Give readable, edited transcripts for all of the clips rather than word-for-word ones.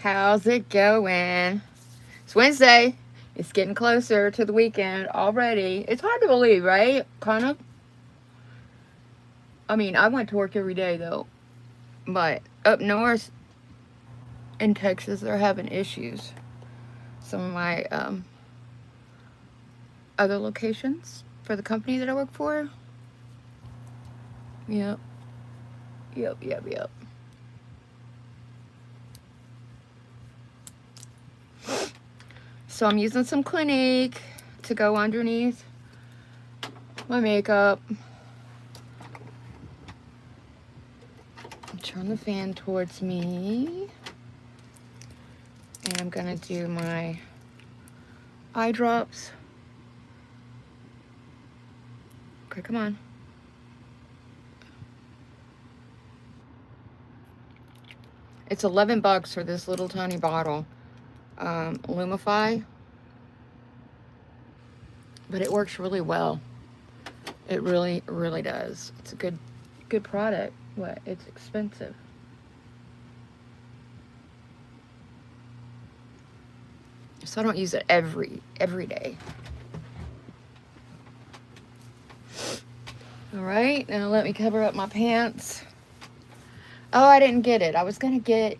How's it going? It's Wednesday. It's getting closer to the weekend already. It's hard to believe, right? Kind of. I mean, I went to work every day though. But up north in Texas, they're having issues. Some of my other locations for the company that I work for. Yep. Yep. So I'm using some Clinique to go underneath my makeup. Turn the fan towards me. And I'm gonna do my eye drops. Okay, come on. It's $11 for this little tiny bottle. Lumify. But it works really well. It really does. It's a good product. What? It's expensive. So I don't use it every day. All right, now let me cover up my pants. Oh, I didn't get it. I was gonna get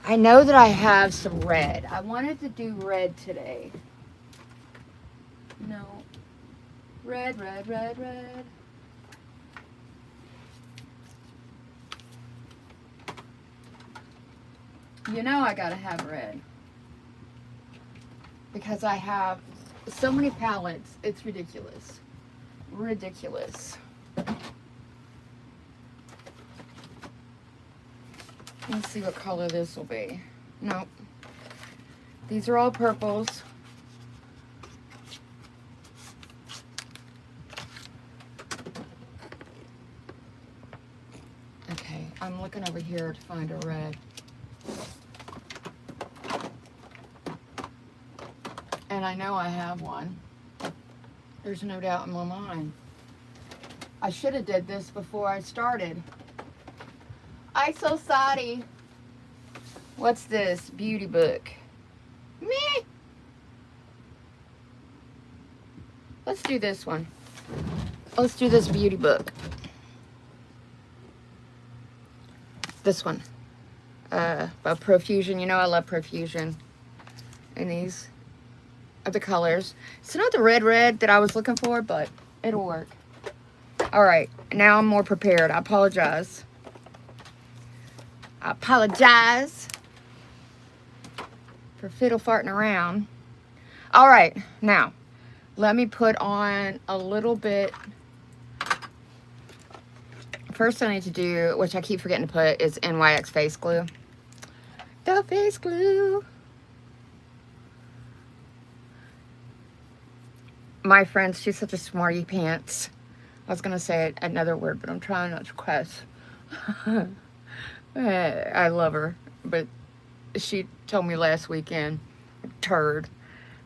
I know that I have some red. I wanted to do red today. No. Red. You know I gotta have red. Because I have so many palettes. It's ridiculous. Let's see what color this will be. Nope. These are all purples. Okay, I'm looking over here to find a red. And I know I have one. There's no doubt in my mind. I should have did this before I started. I'm so sorry. What's this? Beauty book. Meh. Let's do this one. Let's do this beauty book. This one. By Profusion. You know I love Profusion. And these are the colors. It's not the red that I was looking for, but it'll work. Alright. Now I'm more prepared. I apologize. For fiddle farting around. All right, now let me put on a little bit. First I need to do, which I keep forgetting to put, is NYX face glue. The face glue. My friend, she's such a smarty pants. I was gonna say another word, but I'm trying not to cuss. I love her, but she told me last weekend, turd.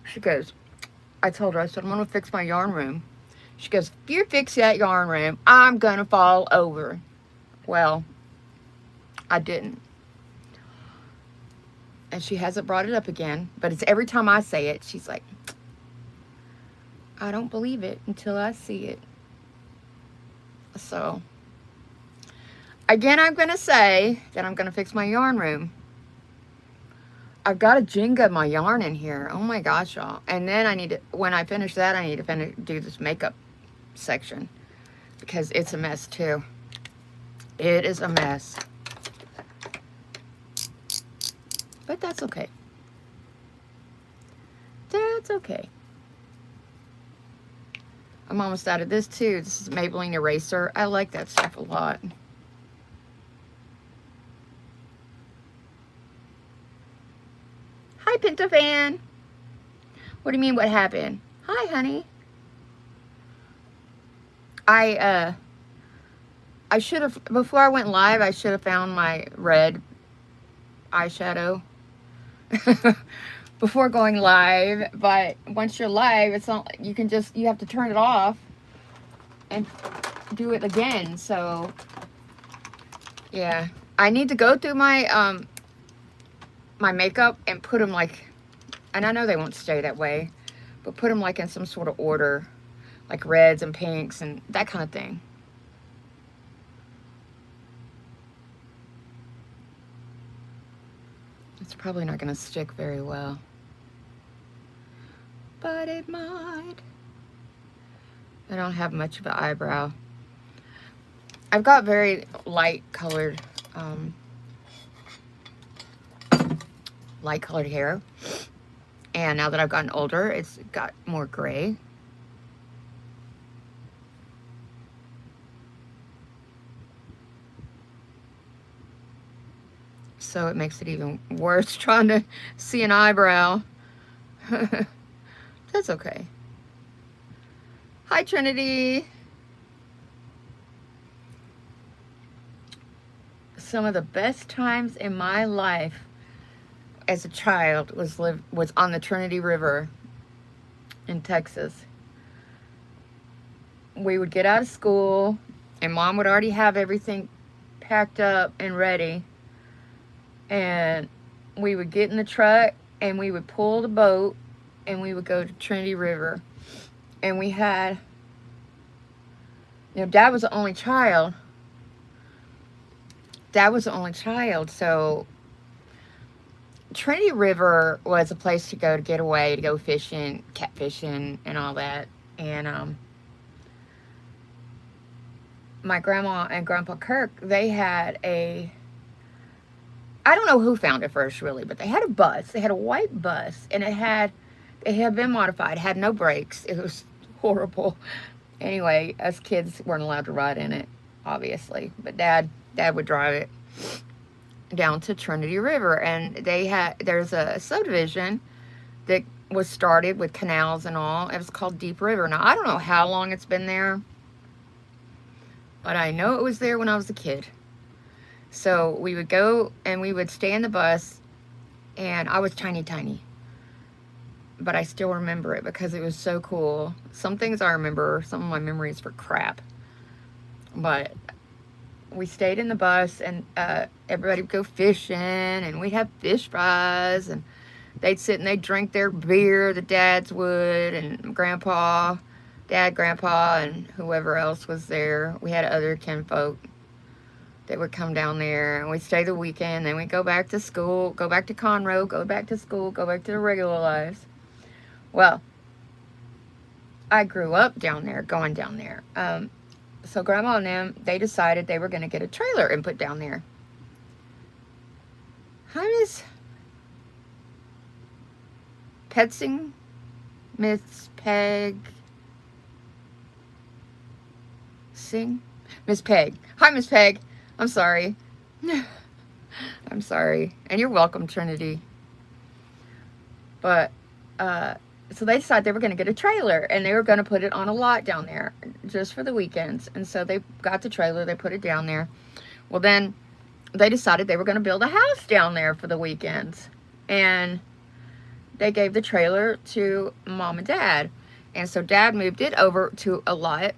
She goes, I told her, I said, I'm going to fix my yarn room. She goes, if you fix that yarn room, I'm going to fall over. Well, I didn't. And she hasn't brought it up again, but it's every time I say it, she's like, I don't believe it until I see it. So again, I'm going to say that I'm going to fix my yarn room. I've got to Jenga my yarn in here. Oh my gosh, y'all. And then I need to, when I finish that, I need to do this makeup section. Because it's a mess too. It is a mess. But that's okay. That's okay. I'm almost out of this too. This is Maybelline Eraser. I like that stuff a lot. Hi, Pinta fan. What do you mean, what happened? Hi, honey. I should have, before I went live, I should have found my red eyeshadow before going live. But once you're live, it's not, you can just, you have to turn it off and do it again. So yeah, I need to go through my my makeup and put them like, and I know they won't stay that way, but put them like in some sort of order, like reds and pinks and that kind of thing. It's probably not going to stick very well, but it might. I don't have much of an eyebrow. I've got very light colored hair, and now that I've gotten older, it's got more gray. So it makes it even worse trying to see an eyebrow. That's okay. Hi, Trinity. Some of the best times in my life as a child was on the Trinity River in Texas. We would get out of school, and Mom would already have everything packed up and ready. And we would get in the truck, and we would pull the boat, and we would go to Trinity River. And we had, you know, Dad was the only child. So Trinity River was a place to go to get away, to go fishing, catfishing, and all that. And my grandma and Grandpa Kirk, they had a, I don't know who found it first, really, but they had a bus. They had a white bus, and it had been modified. It had no brakes. It was horrible. Anyway, us kids weren't allowed to ride in it, obviously, but Dad would drive it down to Trinity River, and there's a subdivision that was started with canals and all. It was called Deep River. Now, I don't know how long it's been there, but I know it was there when I was a kid. So we would go and we would stay in the bus, and I was tiny, but I still remember it because it was so cool. Some things I remember, some of my memories were crap, but we stayed in the bus, and everybody would go fishing, and we'd have fish fries, and they'd sit and they'd drink their beer, the dads would, and Grandpa, and whoever else was there. We had other kinfolk that would come down there, and we'd stay the weekend, then we'd go back to school, go back to Conroe, go back to school, go back to the regular lives. Well, I grew up down there, going down there. So Grandma and them, they decided they were going to get a trailer and put down there. Hi, Miss Petsing, Miss Peg Sing, Miss Peg. Hi, Miss Peg. I'm sorry. I'm sorry. And you're welcome, Trinity. But, so they decided they were going to get a trailer, and they were going to put it on a lot down there just for the weekends. And so they got the trailer, they put it down there. Well, then they decided they were going to build a house down there for the weekends. And they gave the trailer to Mom and Dad. And so Dad moved it over to a lot.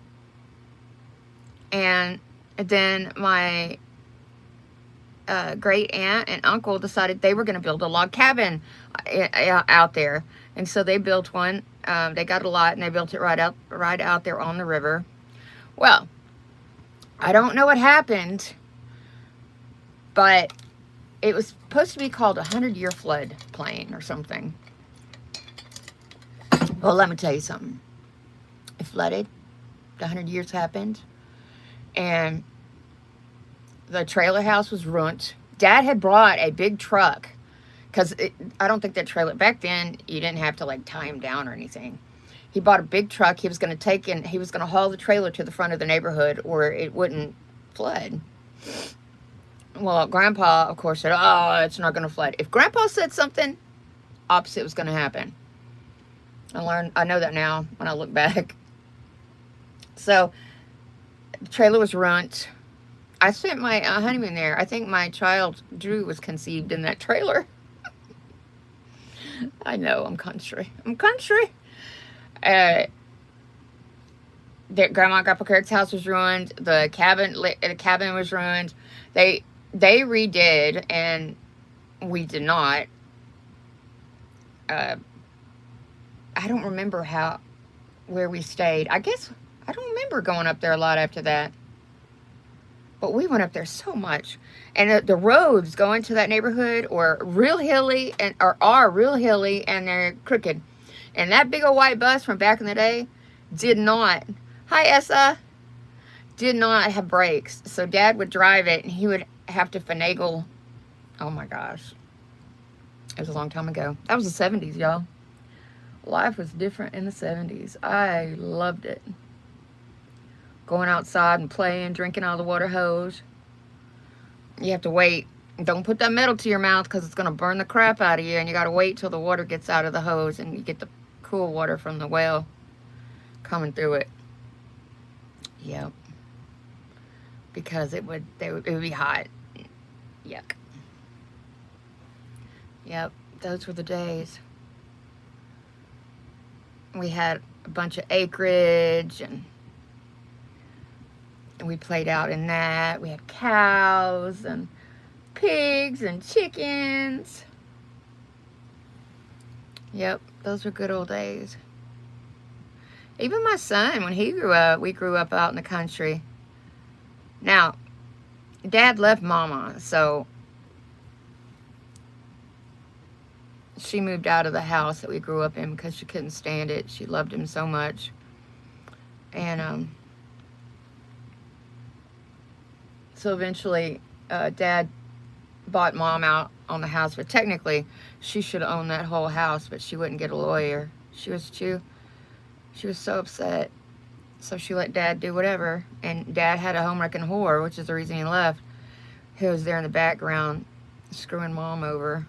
And then my great aunt and uncle decided they were going to build a log cabin out there. And so they built one. They got a lot, and they built it right out there on the river. Well, I don't know what happened, but it was supposed to be called a 100-year flood plain or something. Well, let me tell you something. It flooded. The 100 years happened. And the trailer house was ruined. Dad had brought a big truck, because I don't think that trailer, back then, you didn't have to like tie him down or anything. He bought a big truck. He was going to haul the trailer to the front of the neighborhood where it wouldn't flood. Well, Grandpa, of course, said, oh, it's not going to flood. If Grandpa said something, opposite was going to happen. I know that now when I look back. So the trailer was ruined. I spent my honeymoon there. I think my child, Drew, was conceived in that trailer. I know, I'm country. Grandma and Grandpa Kirk's house was ruined. The cabin was ruined. They redid, and we did not. Uh, I don't remember where we stayed. I guess I don't remember going up there a lot after that. But we went up there so much. And the roads going to that neighborhood are real hilly and they're crooked. And that big old white bus from back in the day did not, hi Essa, did not have brakes. So Dad would drive it and he would have to finagle. Oh my gosh. It was a long time ago. That was the 70s, y'all. Life was different in the 70s. I loved it. Going outside and playing, drinking out of the water hose. You have to wait. Don't put that metal to your mouth because it's going to burn the crap out of you. And you got to wait till the water gets out of the hose and you get the cool water from the well coming through it. Yep. Because it would be hot. Yuck. Yep. Those were the days. We had a bunch of acreage and we played out in that. We had cows and pigs and chickens. Yep, those were good old days. Even my son, when he grew up, we grew up out in the country. Now, Dad left Mama, so she moved out of the house that we grew up in because she couldn't stand it. She loved him so much. And so eventually, Dad bought Mom out on the house, but technically, she should own that whole house, but she wouldn't get a lawyer. She was so upset. So she let Dad do whatever, and Dad had a home-wrecking whore, which is the reason he left, who was there in the background, screwing Mom over.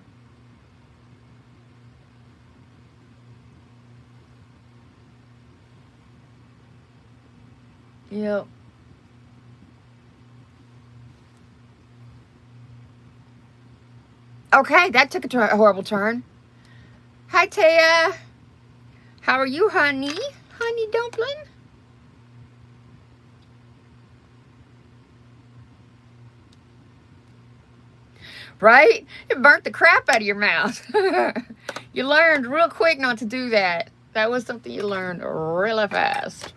Yep. Okay, that took a horrible turn. Hi, Taya. How are you, honey? Honey dumpling? Right? It burnt the crap out of your mouth. You learned real quick not to do that. That was something you learned really fast.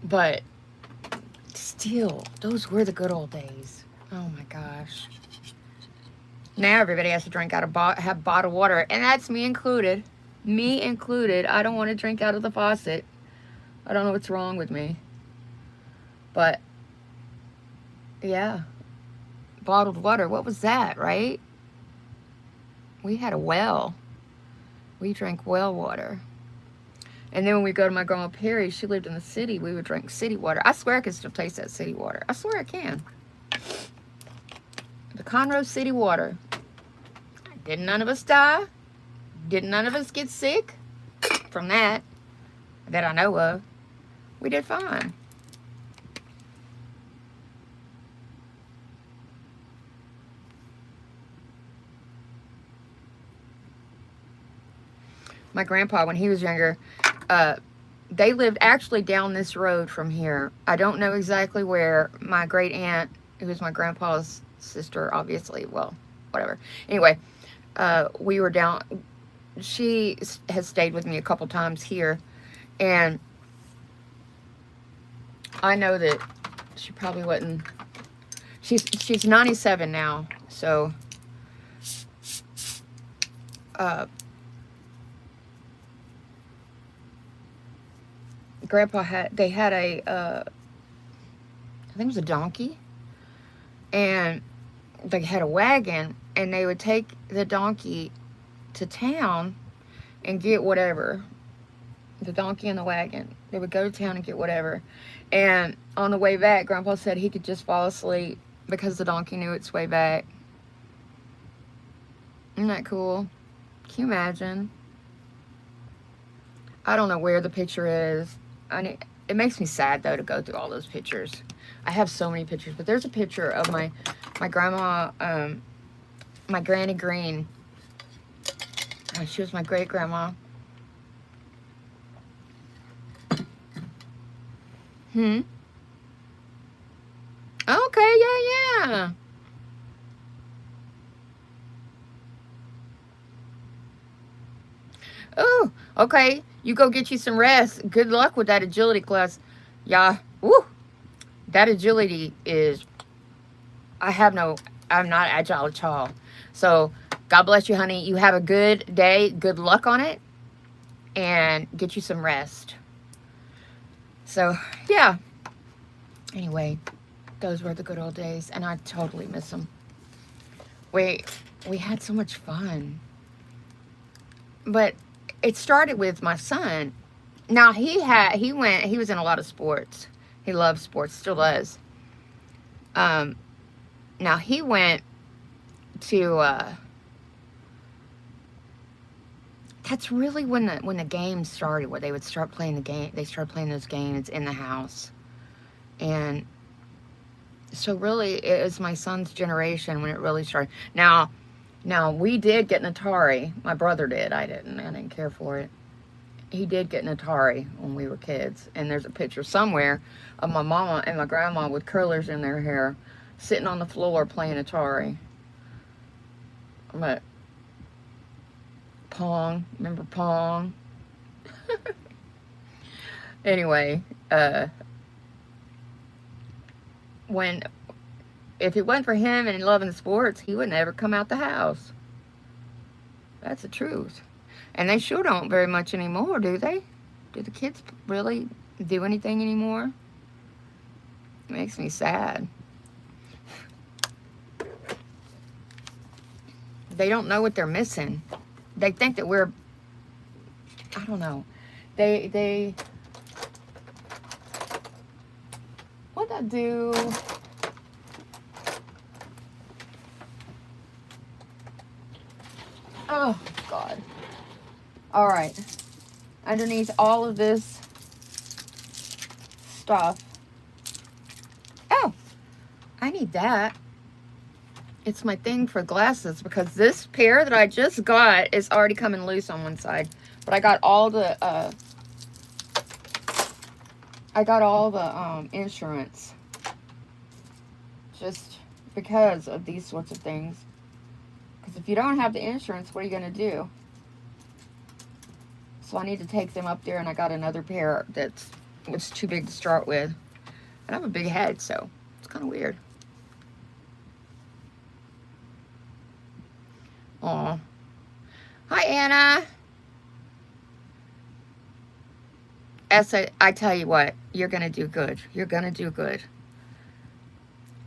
But still, those were the good old days. Oh my gosh. Now everybody has to drink out of have bottled water, and that's me included. Me included. I don't want to drink out of the faucet. I don't know what's wrong with me. But yeah, bottled water. What was that, right? We had a well. We drank well water. And then when we go to my grandma Perry, she lived in the city, we would drink city water. I swear I can still taste that city water. I swear I can. The Conroe city water. Didn't none of us die? Didn't none of us get sick from that I know of? We did fine. My grandpa, when he was younger, they lived actually down this road from here. I don't know exactly where. My great aunt, who was my grandpa's sister, obviously, well, whatever. Anyway, we were down. She has stayed with me a couple times here, and I know that she probably wasn't. She's 97 now, so Grandpa had a I think it was a donkey, and they had a wagon, and they would take the donkey to town and get whatever. The donkey and the wagon. They would go to town and get whatever. And on the way back, Grandpa said he could just fall asleep because the donkey knew its way back. Isn't that cool? Can you imagine? I don't know where the picture is. It makes me sad, though, to go through all those pictures. I have so many pictures, but there's a picture of my grandma, my Granny Green. She was my great-grandma. Hmm. Okay, yeah, yeah. Oh, okay. You go get you some rest. Good luck with that agility class. Yeah. Woo. That agility is, I have no, I'm not agile at all. So, God bless you, honey. You have a good day. Good luck on it. And get you some rest. So, yeah. Anyway, those were the good old days. And I totally miss them. We, we had so much fun. But it started with my son. Now, he was in a lot of sports. He loves sports, still does. Um, Now he went to that's really when the games started, where they would start playing the game. They started playing those games in the house, and so really it was my son's generation when it really started. Now we did get an Atari. My brother did. I didn't. I didn't care for it. He did get an Atari when we were kids, and there's a picture somewhere of my mama and my grandma with curlers in their hair, sitting on the floor playing Atari. But Pong, remember Pong? Anyway, when if it wasn't for him and loving sports, he would never come out the house. That's the truth. And they sure don't very much anymore, do they? Do the kids really do anything anymore? It makes me sad. They don't know what they're missing. They think that we're, I don't know. They what'd I do? Oh, God. All right. Underneath all of this stuff. Oh, I need that. It's my thing for glasses, because this pair that I just got is already coming loose on one side. But I got all the insurance just because of these sorts of things. Because if you don't have the insurance, what are you going to do? So I need to take them up there, and I got another pair that's was too big to start with. And I have a big head, so it's kind of weird. Aw. Hi, Anna. I tell you what, you're going to do good. You're going to do good.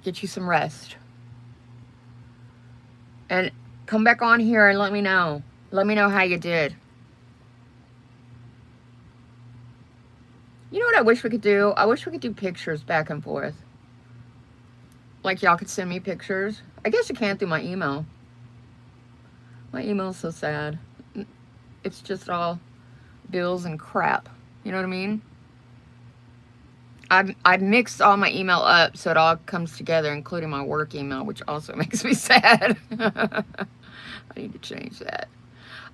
Get you some rest. And come back on here and let me know. Let me know how you did. You know what I wish we could do? I wish we could do pictures back and forth. Like y'all could send me pictures. I guess you can through my email. My email's so sad. It's just all bills and crap. You know what I mean? I've mixed all my email up so it all comes together, including my work email, which also makes me sad. I need to change that.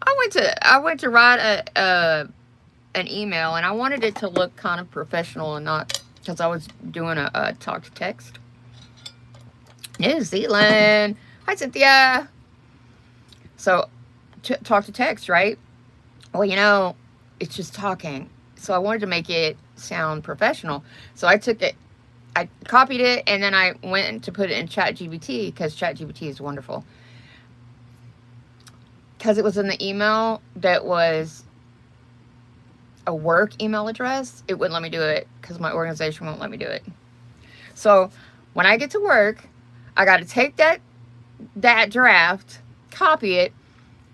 I went to write an email, and I wanted it to look kind of professional and not, because I was doing a talk to text. New Zealand. Hi, Cynthia. So, talk to text, right? Well, you know, it's just talking. So I wanted to make it sound professional. So I took it, I copied it, and then I went to put it in ChatGPT, because ChatGPT is wonderful. Because it was in the email that was a work email address, it wouldn't let me do it because my organization won't let me do it. So when I get to work, I got to take that draft, copy it,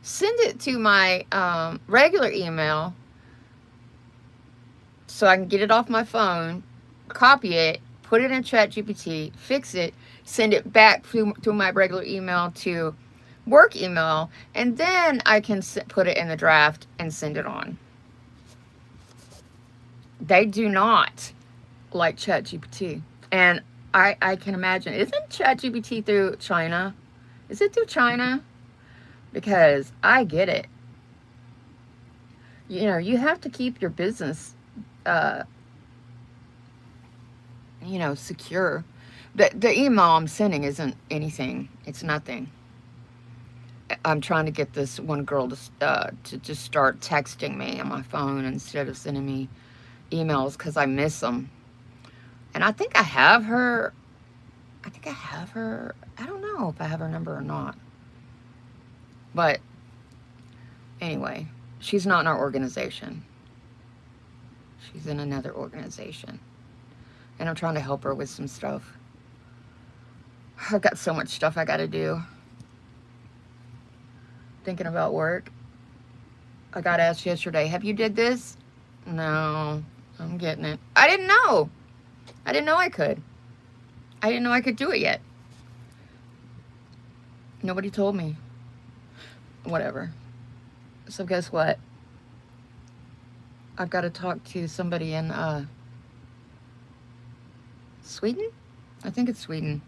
send it to my regular email so I can get it off my phone, copy it, put it in ChatGPT, fix it, send it back through my regular email to work email, and then I can put it in the draft and send it on. They do not like ChatGPT. And I can imagine, isn't ChatGPT through China? Is it through China? Because I get it. You know, you have to keep your business you know, secure. The email I'm sending isn't anything. It's nothing. I'm trying to get this one girl to just start texting me on my phone instead of sending me emails because I miss them. And I think I have her. I think I have her. I don't know if I have her number or not. But anyway, she's not in our organization. She's in another organization. And I'm trying to help her with some stuff. I've got so much stuff I got to do. Thinking about work. I got asked yesterday, have you did this? No, I'm getting it. I didn't know. I didn't know I could. I didn't know I could do it yet. Nobody told me. Whatever. So guess what? I've got to talk to somebody in Sweden? I think it's Sweden.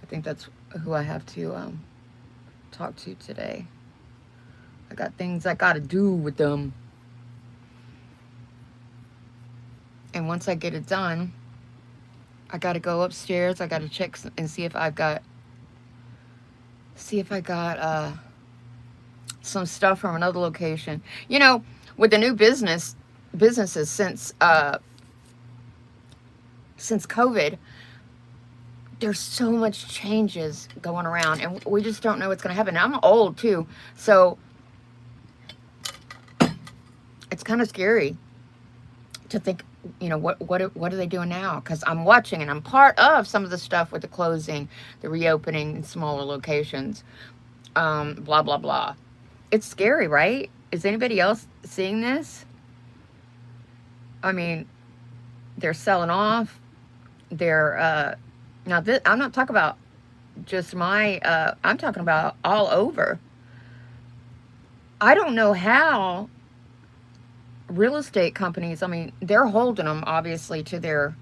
I think that's who I have to talk to today. I got things I got to do with them. And once I get it done, I got to go upstairs. I got to check and see if I've got some stuff from another location. You know, with the new businesses since COVID, there's so much changes going around, and we just don't know what's going to happen. I'm old too, so it's kind of scary to think, you know, what are they doing now? Because I'm watching and I'm part of some of the stuff with the closing, the reopening in smaller locations, blah blah blah. It's scary, right? Is anybody else seeing this? I mean, they're selling off. They're now this, I'm not talking about just my. I'm talking about all over. I don't know how real estate companies. I mean, they're holding them obviously to their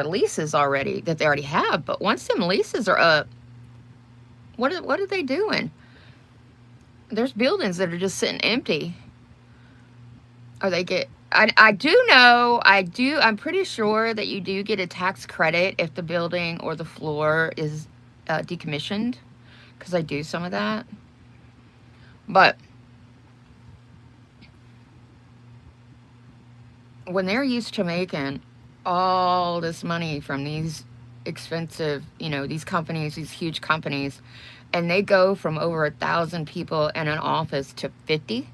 leases already that they already have. But once them leases are up, what are they doing? There's buildings that are just sitting empty. Or they get, I'm pretty sure that you do get a tax credit if the building or the floor is decommissioned, because I do some of that. But when they're used to making all this money from these expensive, you know, these companies, these huge companies, and they go from over 1,000 people in an office to 50.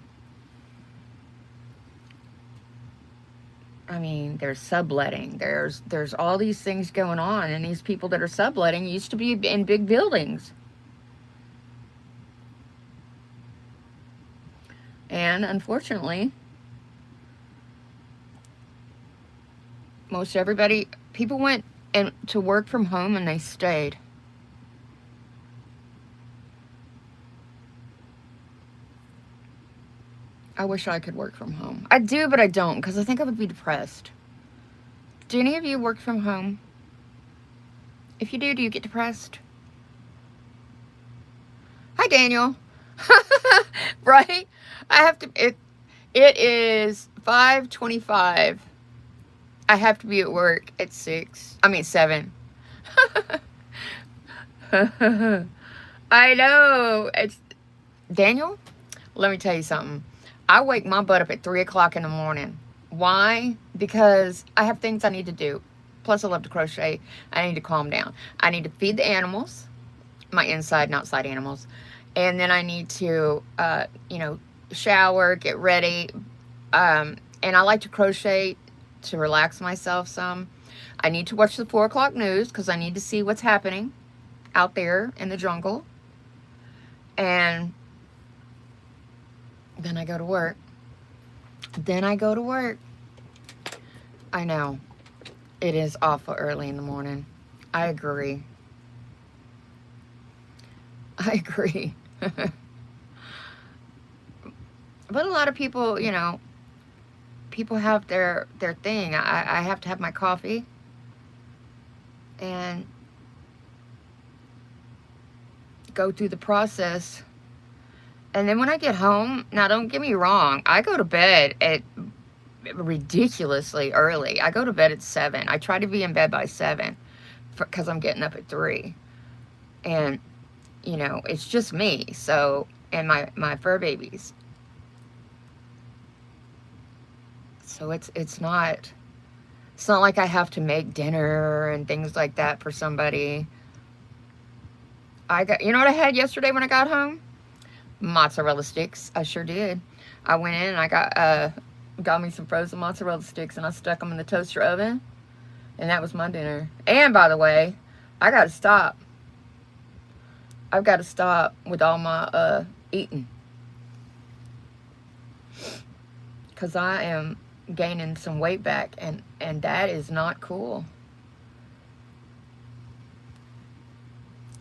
I mean, there's subletting. There's all these things going on, and these people that are subletting used to be in big buildings. And unfortunately, most everybody, people went to work from home and they stayed. I wish I could work from home. I do, but I don't, because I think I would be depressed. Do any of you work from home? If you do you get depressed? Hi, Daniel. Right? I have to, it is 5:25. I have to be at work at 7. I know. It's Daniel, let me tell you something. I wake my butt up at 3 o'clock in the morning. Why? Because I have things I need to do. Plus, I love to crochet. I need to calm down. I need to feed the animals, my inside and outside animals. And then I need to, shower, get ready. And I like to crochet to relax myself some. I need to watch the 4 o'clock news because I need to see what's happening out there in the jungle. And then I go to work. I know. It is awful early in the morning. I agree. But a lot of people, people have their thing. I have to have my coffee. And go through the process. And then when I get home, now don't get me wrong, I go to bed at ridiculously early. I go to bed at 7. I try to be in bed by 7 because I'm getting up at 3. And, you know, it's just me. So, and my fur babies. So it's not like I have to make dinner and things like that for somebody. You know what I had yesterday when I got home? Mozzarella sticks. I sure did. I went in and I got me some frozen mozzarella sticks and I stuck them in the toaster oven. And that was my dinner. And by the way, I got to stop. I've got to stop with all my eating. Because I am gaining some weight back and that is not cool.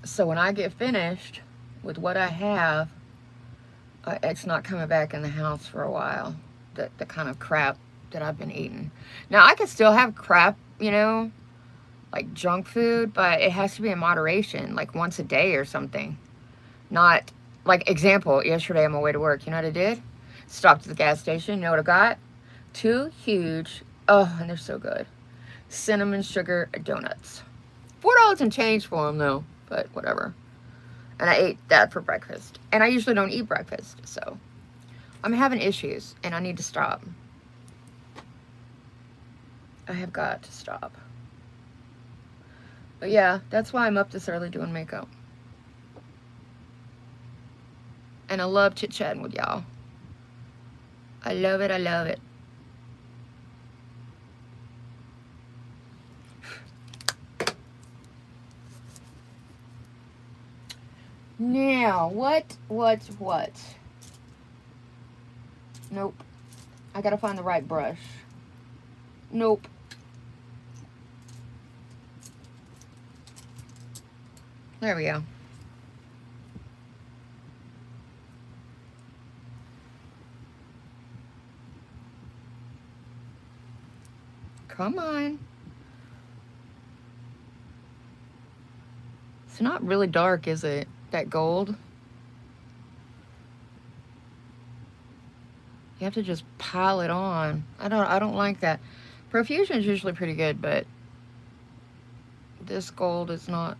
So when I get finished with what I have, it's not coming back in the house for a while. The kind of crap that I've been eating. Now I can still have crap, you know, like junk food, but it has to be in moderation, like once a day or something. Not, like, example, yesterday on my way to work, you know what I did? Stopped at the gas station, you know what I got? 2 huge, oh, and they're so good, cinnamon sugar donuts. $4 and change for them though, but whatever. And I ate that for breakfast. And I usually don't eat breakfast, so I'm having issues and I need to stop. I have got to stop. But yeah, that's why I'm up this early doing makeup. And I love chit-chatting with y'all. I love it, I love it. Now, what? Nope. I gotta find the right brush. Nope. There we go. Come on. It's not really dark, is it? That gold. You have to just pile it on. I don't like that. Profusion is usually pretty good, but this gold is not.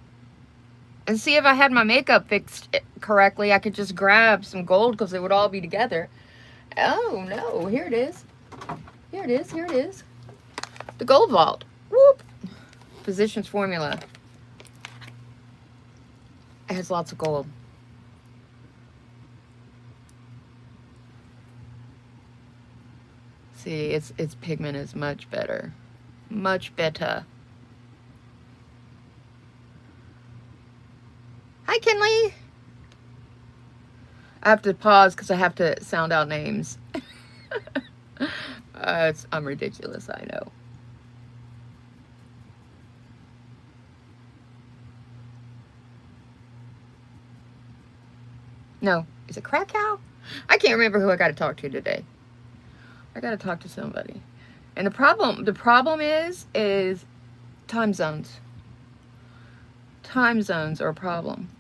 And see, if I had my makeup fixed correctly, I could just grab some gold because it would all be together. Oh no, here it is. Here it is, here it is. The Gold Vault. Whoop. Physician's Formula. It has lots of gold. See, its pigment is much better. Much better. Hi, Kinley. I have to pause because I have to sound out names. I'm ridiculous, I know. No, is it Krakow? I can't remember who I got to talk to today. I got to talk to somebody. And the problem is time zones. Time zones are a problem.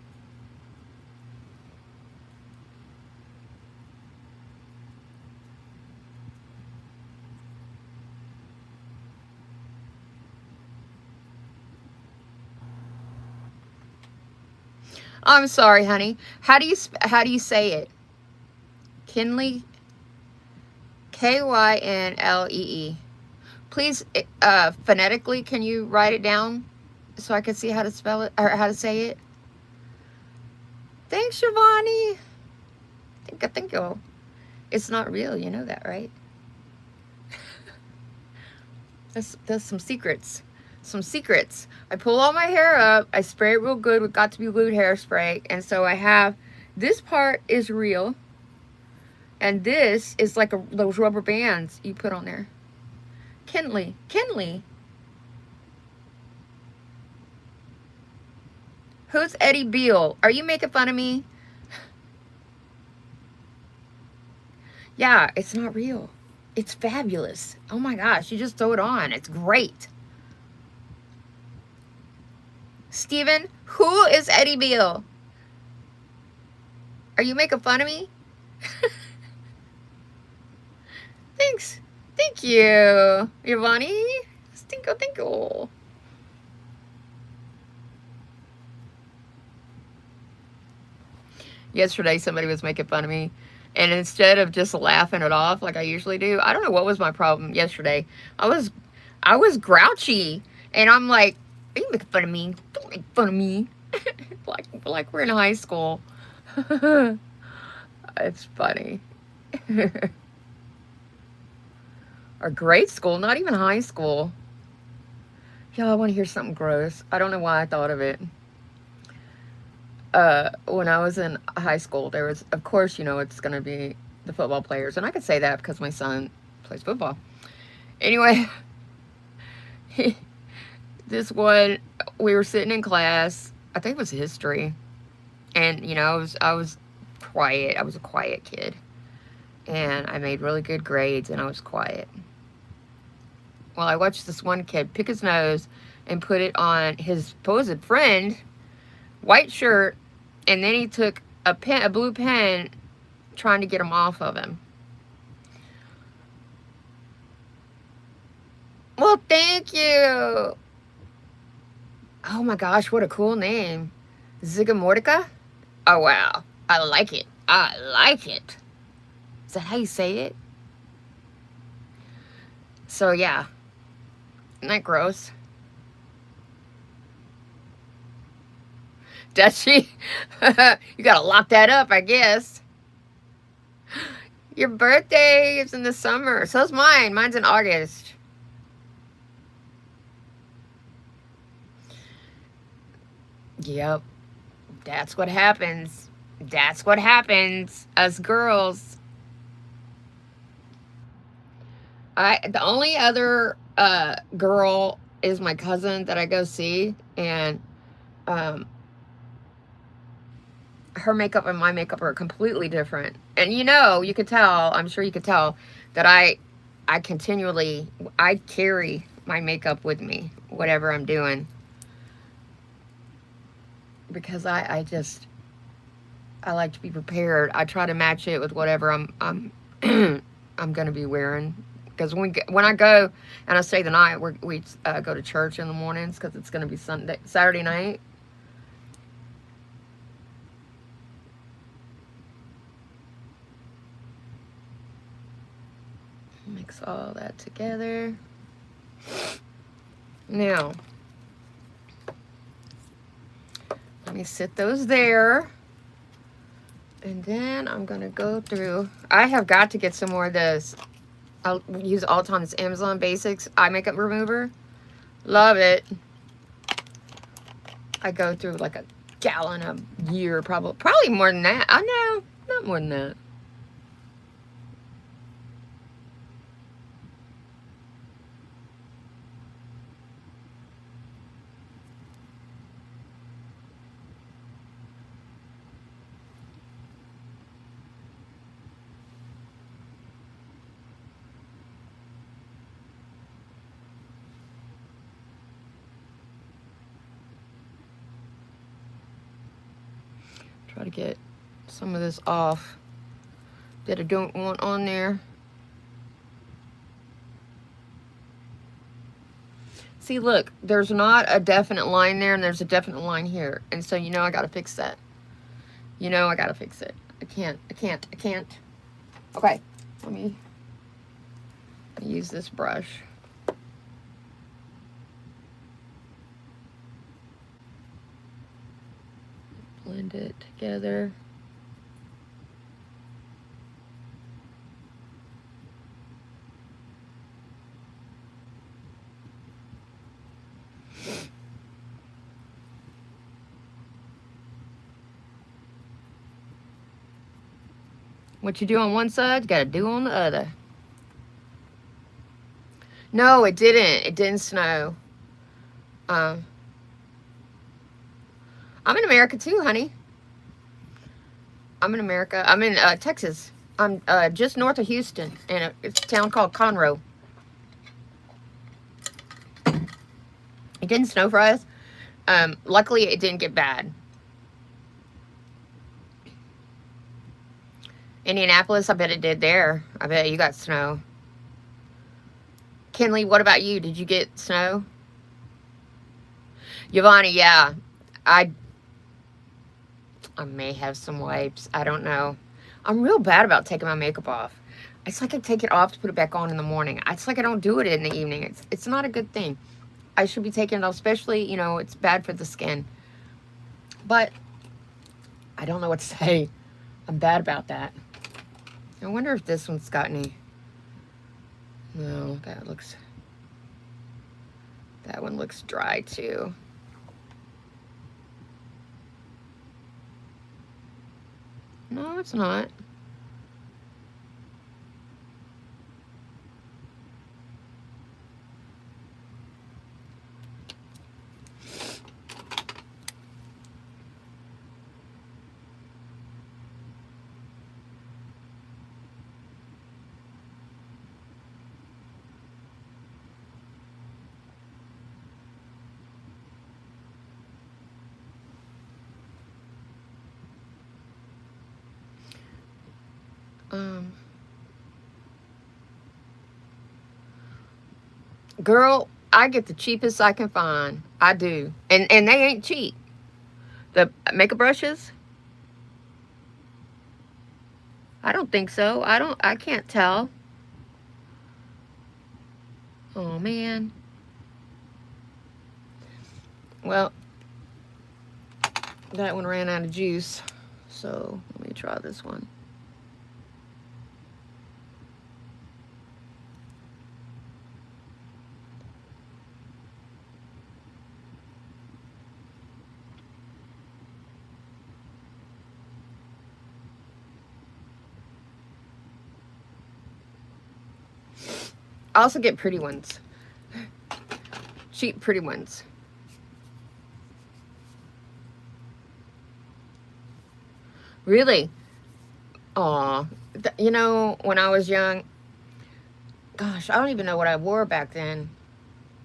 I'm sorry, honey. How do you say it? Kinley, Kynlee. Please, phonetically, can you write it down so I can see how to spell it or how to say it? Thanks, Shivani. Thank you. It's not real, you know that, right? There's some secrets. Some secrets. I pull all my hair up. I spray it real good with Got to Be Glued hairspray. And so I have, this part is real. And this is like those rubber bands you put on there. Kinley. Who's Eddie Beale? Are you making fun of me? Yeah, it's not real. It's fabulous. Oh my gosh, you just throw it on. It's great. Steven, who is Eddie Beale? Are you making fun of me? Thanks. Thank Thank you, Giovanni. Stinko, tinko. Yesterday, somebody was making fun of me. And instead of just laughing it off like I usually do, I don't know what was my problem yesterday. I was grouchy. And I'm like, are you making fun of me? Don't make fun of me. like we're in high school. It's funny. Or grade school, not even high school. Y'all, I want to hear something gross. I don't know why I thought of it. When I was in high school, there was, of course, you know, it's going to be the football players. And I could say that because my son plays football. Anyway, this one, we were sitting in class. I think it was history. And, you know, I was quiet. I was a quiet kid. And I made really good grades, and I was quiet. Well, I watched this one kid pick his nose and put it on his supposed friend, white shirt, and then he took a blue pen, trying to get him off of him. Well, thank you. Oh my gosh, what a cool name. Zigamortica? Oh wow, I like it. I like it. Is that how you say it? So yeah, isn't that gross? Does she? You gotta lock that up, I guess. Your birthday is in the summer. So's mine. Mine's in August. Yep. That's what happens. That's what happens. Us girls. The only other girl is my cousin that I go see, and her makeup and my makeup are completely different. And you know, you could tell, I'm sure you could tell, that I carry my makeup with me, whatever I'm doing. Because I like to be prepared. I try to match it with whatever I'm I'm gonna be wearing. Because when I go and I stay the night, we go to church in the mornings because it's gonna be Saturday night. Mix all that together. Now, let me sit those there. And then I'm going to go through. I have got to get some more of this. I'll use all the time this Amazon Basics eye makeup remover. Love it. I go through like a gallon a year, probably more than that. I know, not more than that. Try to get some of this off that I don't want on there. See, look, there's not a definite line there, and there's a definite line here. And so, you know, I got to fix that. You know, I got to fix it. I can't. Okay, let me use this brush. Blend it together. What you do on one side, you gotta do on the other. No, it didn't. It didn't snow. I'm in America too, honey. I'm in America. I'm in Texas. I'm just north of Houston, and it's a town called Conroe. It didn't snow for us. Luckily, it didn't get bad. Indianapolis, I bet it did there. I bet you got snow. Kinley, what about you? Did you get snow? Giovanni, yeah. I may have some wipes. I don't know. I'm real bad about taking my makeup off. It's like I take it off to put it back on in the morning. It's like I don't do it in the evening. It's not a good thing. I should be taking it off, especially, you know, it's bad for the skin. But I don't know what to say. I'm bad about that. I wonder if this one's got any. No, that one looks dry too. No, it's not. Girl, I get the cheapest I can find. I do. And they ain't cheap. The makeup brushes? I don't think so. I can't tell. Oh, man. Well, that one ran out of juice. So, let me try this one. I also get pretty ones. Cheap, pretty ones. Really? Aw. You know, when I was young, gosh, I don't even know what I wore back then.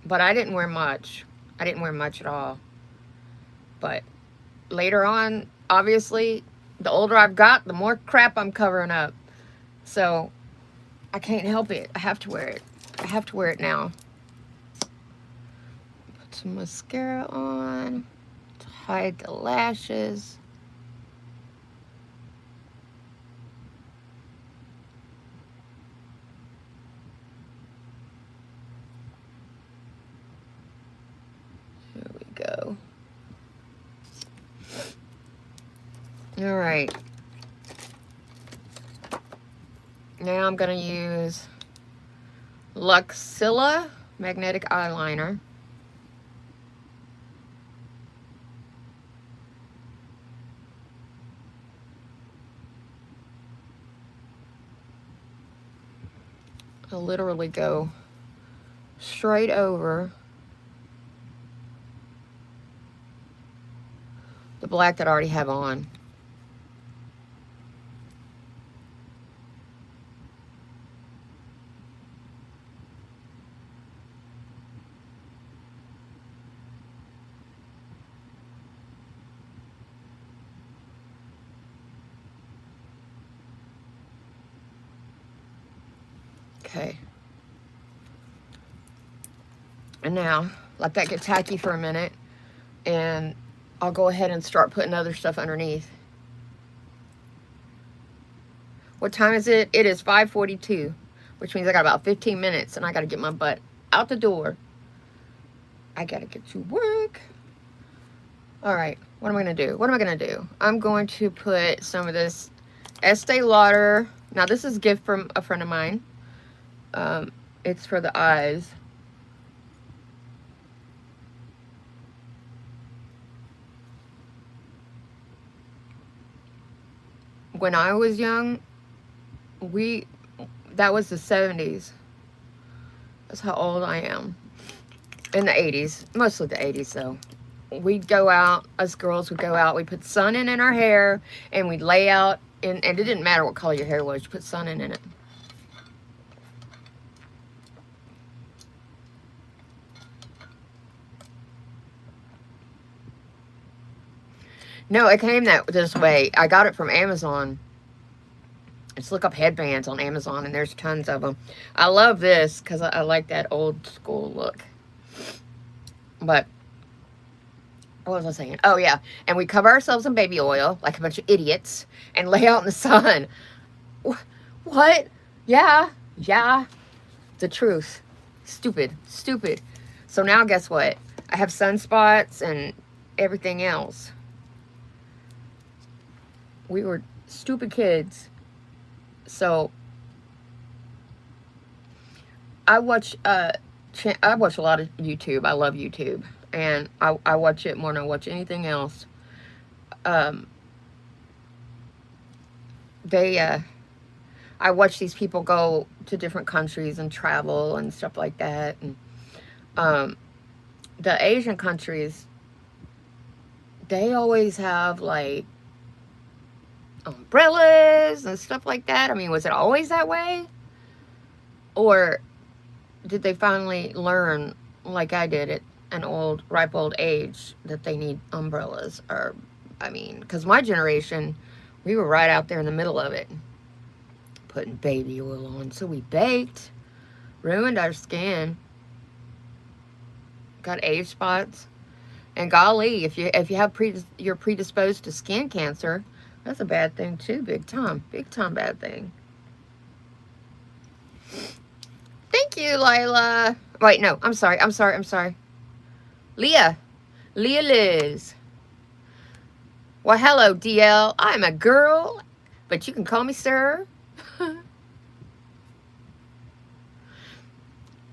But I didn't wear much. I didn't wear much at all. But later on, obviously, the older I've got, the more crap I'm covering up. So, I can't help it. I have to wear it. I have to wear it now. Put some mascara on to hide the lashes. There we go. All right. Now I'm going to use Luxilla Magnetic Eyeliner. I'll literally go straight over the black that I already have on. Okay. And now, let that get tacky for a minute, and I'll go ahead and start putting other stuff underneath. What time is it? It is 5:42, which means I got about 15 minutes, and I got to get my butt out the door. I got to get to work. All right, what am I going to do? What am I going to do? I'm going to put some of this Estee Lauder. Now, this is a gift from a friend of mine. It's for the eyes. When I was young, that was the 70s. That's how old I am. In the 80s, mostly the 80s though. We'd go out, us girls would go out, we'd put sun in our hair, and we'd lay out, and it didn't matter what color your hair was, you put sun in it. No, it came this way. I got it from Amazon. Just look up headbands on Amazon, and there's tons of them. I love this because I like that old school look. But what was I saying? Oh, yeah. And we cover ourselves in baby oil like a bunch of idiots and lay out in the sun. What? Yeah. Yeah. The truth. Stupid. Stupid. So now guess what? I have sunspots and everything else. We were stupid kids. So I watch a lot of YouTube. I love YouTube. And I watch it more than I watch anything else. I watch these people go to different countries and travel and stuff like that. And the Asian countries, they always have like umbrellas and stuff like that. I mean, was it always that way? Or did they finally learn, like I did at an ripe old age, that they need umbrellas? Or, I mean, because my generation, we were right out there in the middle of it, putting baby oil on. So we baked, ruined our skin, got age spots, and golly, if you have you're predisposed to skin cancer, that's a bad thing too, big time bad thing. Thank you, Lila. Wait, no, I'm sorry. Leah Liz. Well, hello, DL. I'm a girl, but you can call me sir.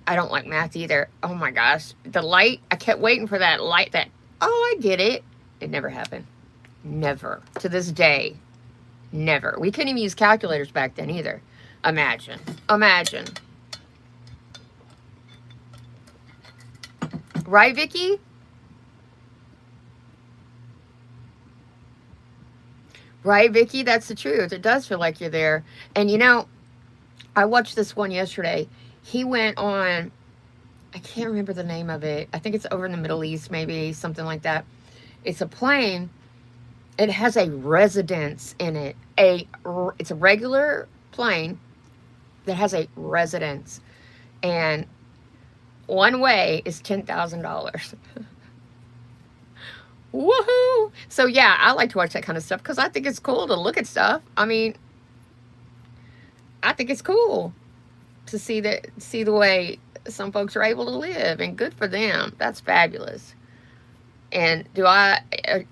I don't like math either. Oh my gosh. The light, I kept waiting for that light oh, I get it. It never happened. Never. To this day. Never. We couldn't even use calculators back then either. Imagine. Right, Vicky? Right, Vicky? That's the truth. It does feel like you're there. And you know, I watched this one yesterday. He went on, I can't remember the name of it. I think it's over in the Middle East, maybe, something like that. It's a plane. It has a residence in it. It's a regular plane that has a residence. And one way is $10,000. Woohoo! So yeah, I like to watch that kind of stuff because I think it's cool to look at stuff. I mean, I think it's cool to see the way some folks are able to live, and good for them. That's fabulous. And do I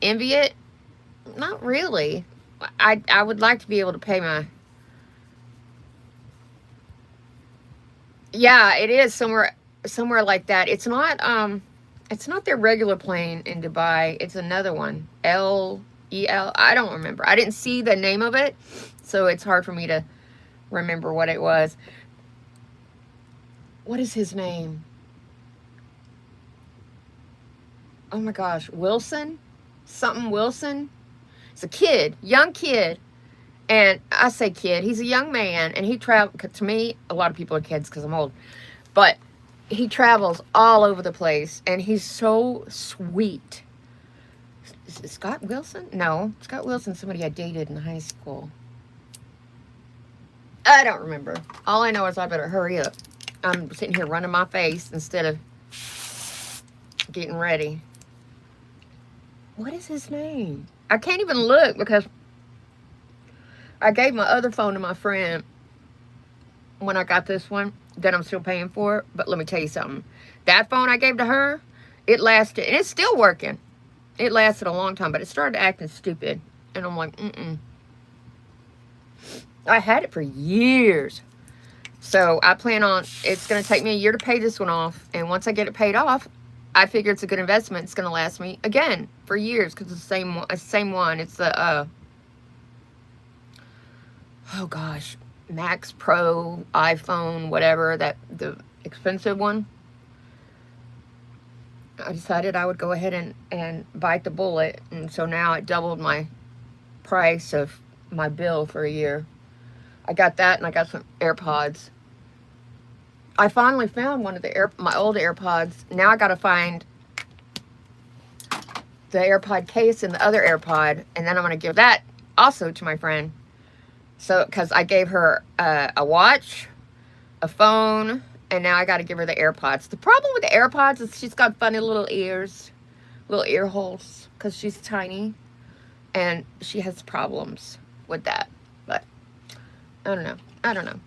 envy it? Not really. I would like to be able to pay my... Yeah, it is somewhere like that. It's not their regular plane in Dubai. It's another one. LEL. I don't remember. I didn't see the name of it, so it's hard for me to remember what it was. What is his name? Oh my gosh, Wilson? Something Wilson? It's a kid, young kid. And I say kid, he's a young man, and he travels, to me, a lot of people are kids because I'm old, but he travels all over the place, and he's so sweet. Is it Scott Wilson? No, Scott Wilson, somebody I dated in high school. I don't remember. All I know is I better hurry up. I'm sitting here running my face instead of getting ready. What is his name? I can't even look because I gave my other phone to my friend when I got this one that I'm still paying for. But let me tell you something. That phone I gave to her, it lasted, and it's still working. It lasted a long time, but it started acting stupid. And I'm like, I had it for years. So I plan on, it's going to take me a year to pay this one off. And once I get it paid off, I figure it's a good investment. It's going to last me, again, for years. Because it's the same one. It's the, oh gosh, Max Pro, iPhone, whatever, the expensive one. I decided I would go ahead and bite the bullet. And so now it doubled my price of my bill for a year. I got that, and I got some AirPods. I finally found one of my old AirPods. Now I got to find the AirPod case and the other AirPod, and then I'm going to give that also to my friend. So, because I gave her a watch, a phone, and now I got to give her the AirPods. The problem with the AirPods is she's got funny little ears, little ear holes, because she's tiny, and she has problems with that. But I don't know. I don't know.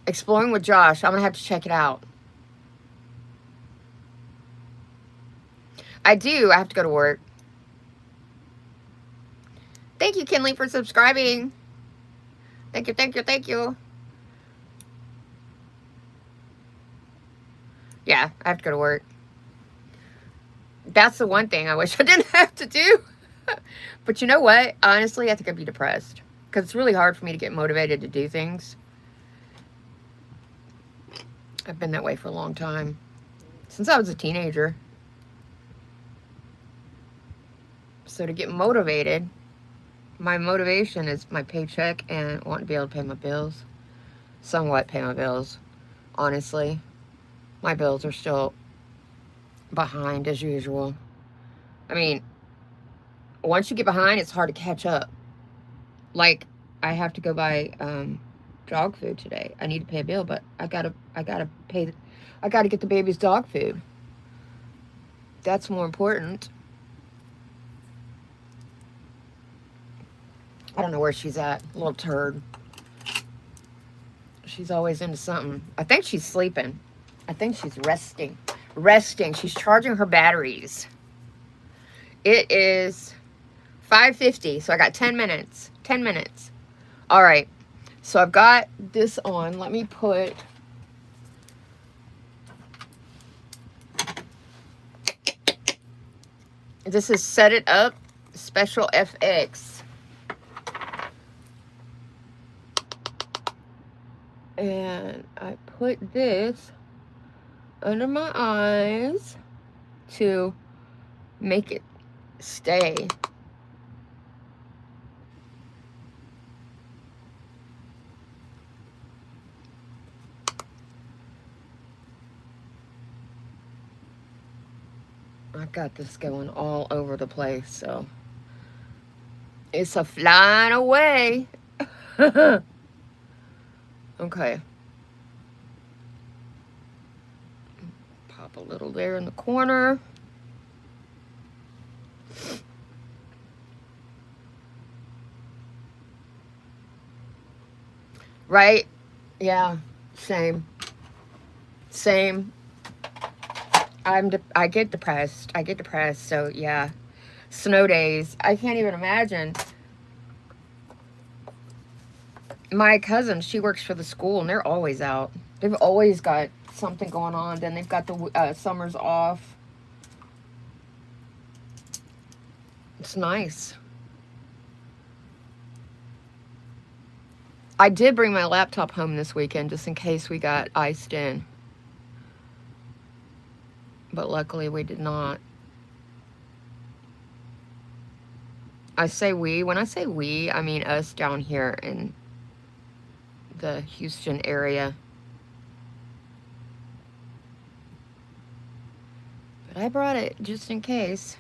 Exploring with Josh. I'm going to have to check it out. I do. I have to go to work. Thank you, Kinley, for subscribing. Thank you, thank you, thank you. Yeah, I have to go to work. That's the one thing I wish I didn't have to do. But you know what? Honestly, I think I'd be depressed. Because it's really hard for me to get motivated to do things. I've been that way for a long time. Since I was a teenager. So to get motivated, my motivation is my paycheck and wanting to be able to pay my bills. Somewhat pay my bills. Honestly. My bills are still behind as usual. I mean, once you get behind, it's hard to catch up. Like, I have to go buy dog food today. I need to pay a bill, but I gotta pay. I gotta get the baby's dog food. That's more important. I don't know where she's at. Little turd. She's always into something. I think she's sleeping. I think she's resting. Resting. She's charging her batteries. It is 5:50, so I got 10 minutes. 10 minutes. All right. So I've got this on. Let me put... This is Set It Up Special FX. And I put this under my eyes to make it stay. I got this going all over the place, so it's a flying away. Okay. Pop a little there in the corner. Right? Yeah. Same. Same. I get depressed. I get depressed. So yeah, snow days. I can't even imagine. My cousin, she works for the school, and they're always out. They've always got something going on. Then they've got the summers off. It's nice. I did bring my laptop home this weekend just in case we got iced in. But luckily we did not. I say we. When I say we, I mean us down here in the Houston area. But I brought it just in case.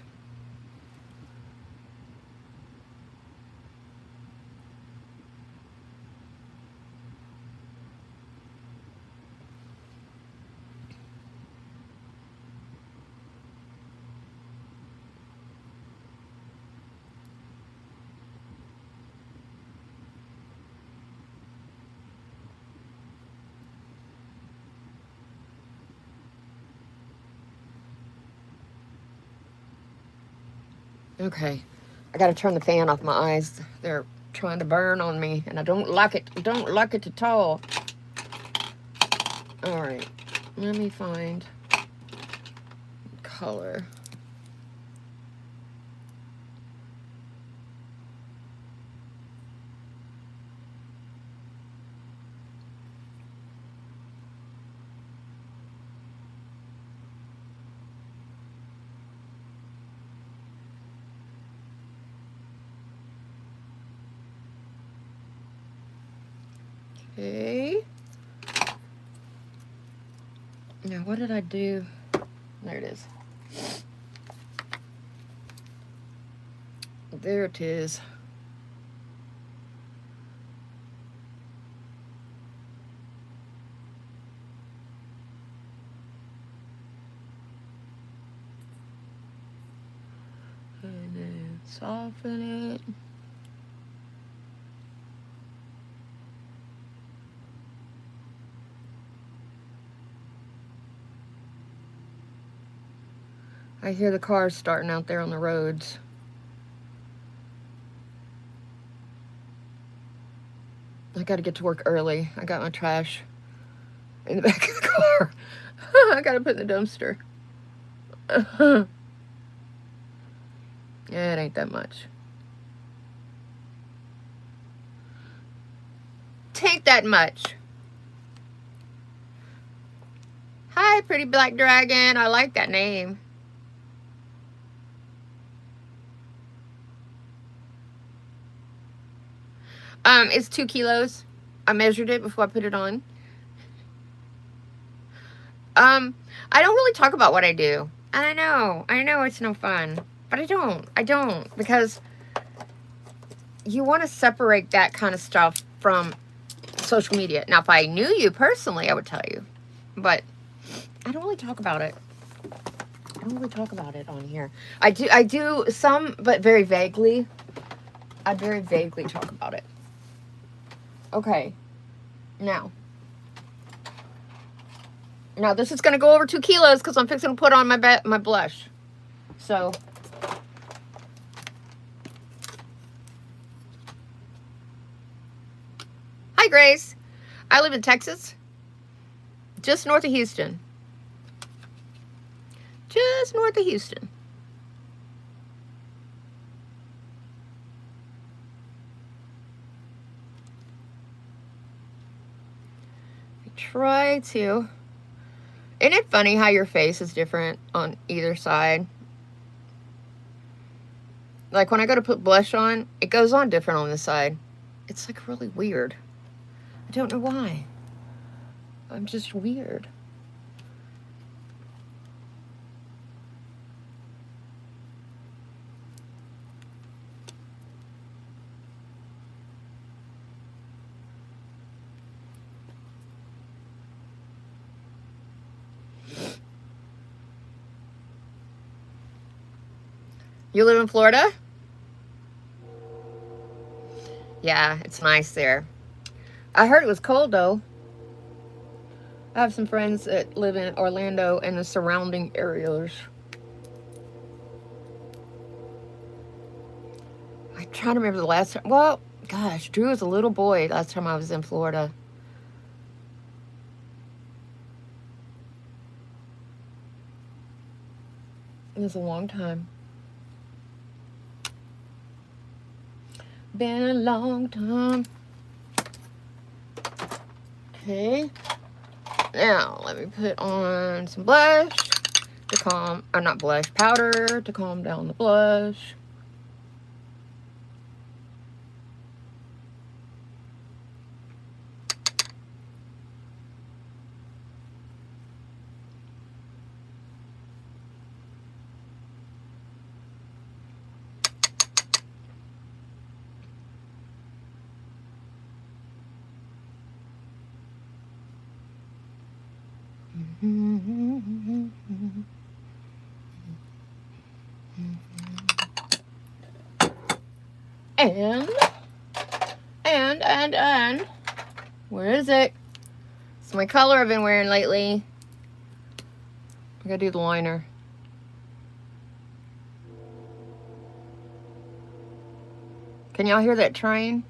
Okay, I gotta turn the fan off my eyes. They're trying to burn on me, and I don't like it. I don't like it at all. All right, let me find color. Okay. Now, what did I do? There it is. There it is. Soften it. I hear the cars starting out there on the roads. I gotta get to work early. I got my trash in the back of the car. I gotta put in the dumpster. Yeah, it ain't that much. Tain't that much. Hi, pretty black dragon. I like that name. It's 2 kilos. I measured it before I put it on. I don't really talk about what I do. I know it's no fun, but I don't, because you want to separate that kind of stuff from social media. Now, if I knew you personally, I would tell you, but I don't really talk about it. I don't really talk about it on here. I do some, but very vaguely. I very vaguely talk about it. Okay. Now this is going to go over 2 kilos because I'm fixing to put on my blush. So, hi Grace. I live in Texas, just north of Houston. Just north of Houston. I try to. Isn't it funny how your face is different on either side? Like when I go to put blush on, it goes on different on this side. It's like really weird. I don't know why. I'm just weird. You live in Florida? Yeah, it's nice there. I heard it was cold though. I have some friends that live in Orlando and the surrounding areas. I'm trying to remember the last time. Well, gosh, Drew was a little boy last time I was in Florida. It was a long time. Been a long time. Okay. Now, let me put on some blush to calm, or not blush, powder to calm down the blush. And where is it? It's my color I've been wearing lately. I gotta do the liner. Can y'all hear that train?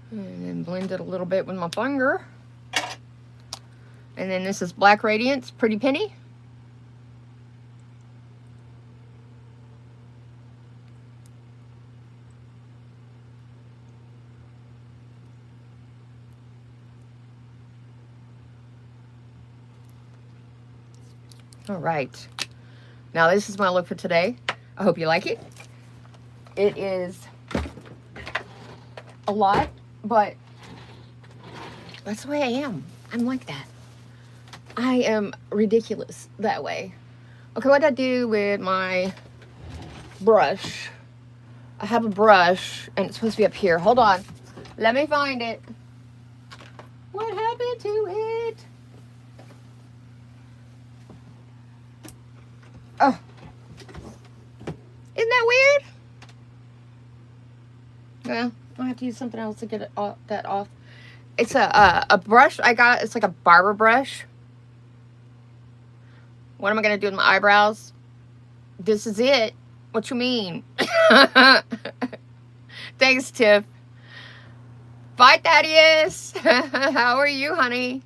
And then blend it a little bit with my finger. And then this is Black Radiance Pretty Penny. All right. Now this is my look for today. I hope you like it. It is a lot, but that's the way I am. I'm like that. I am ridiculous that way. Okay, what did I do with my brush? I have a brush, and it's supposed to be up here. Hold on. Let me find it. What happened to it? Oh. Isn't that weird? Well, I'll have to use something else to get it off, that off. It's a brush I got. It's like a barber brush. What am I going to do with my eyebrows? This is it. What you mean? Thanks, Tiff. Bye, Thaddeus. How are you, honey?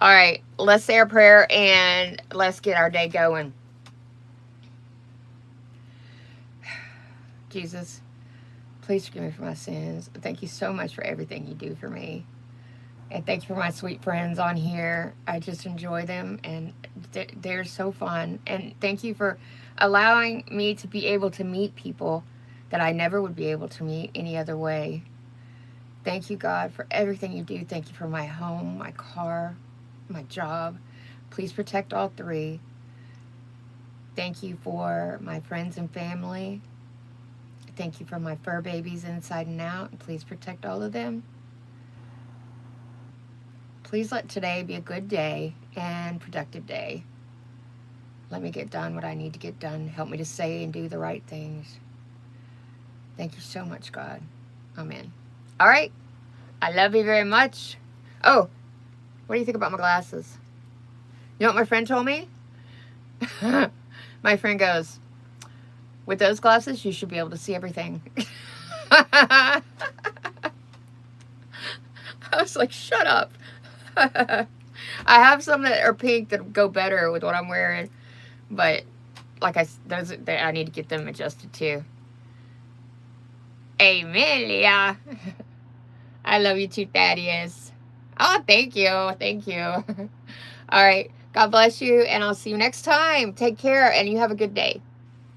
All right, let's say our prayer and let's get our day going. Jesus, please forgive me for my sins. Thank you so much for everything you do for me. And thank you for my sweet friends on here. I just enjoy them, and they're so fun. And thank you for allowing me to be able to meet people that I never would be able to meet any other way. Thank you, God, for everything you do. Thank you for my home, my car, my job. Please protect all three. Thank you for my friends and family. Thank you for my fur babies inside and out. Please protect all of them. Please let today be a good day and productive day. Let me get done what I need to get done. Help me to say and do the right things. Thank you so much, God. Amen. All right. I love you very much. Oh, what do you think about my glasses? You know what my friend told me? My friend goes, with those glasses, you should be able to see everything. I was like, shut up. I have some that are pink that go better with what I'm wearing, but like I need to get them adjusted too. Amen, Leah. I love you too, Thaddeus. Oh, thank you. Thank you. All right. God bless you, and I'll see you next time. Take care, and you have a good day.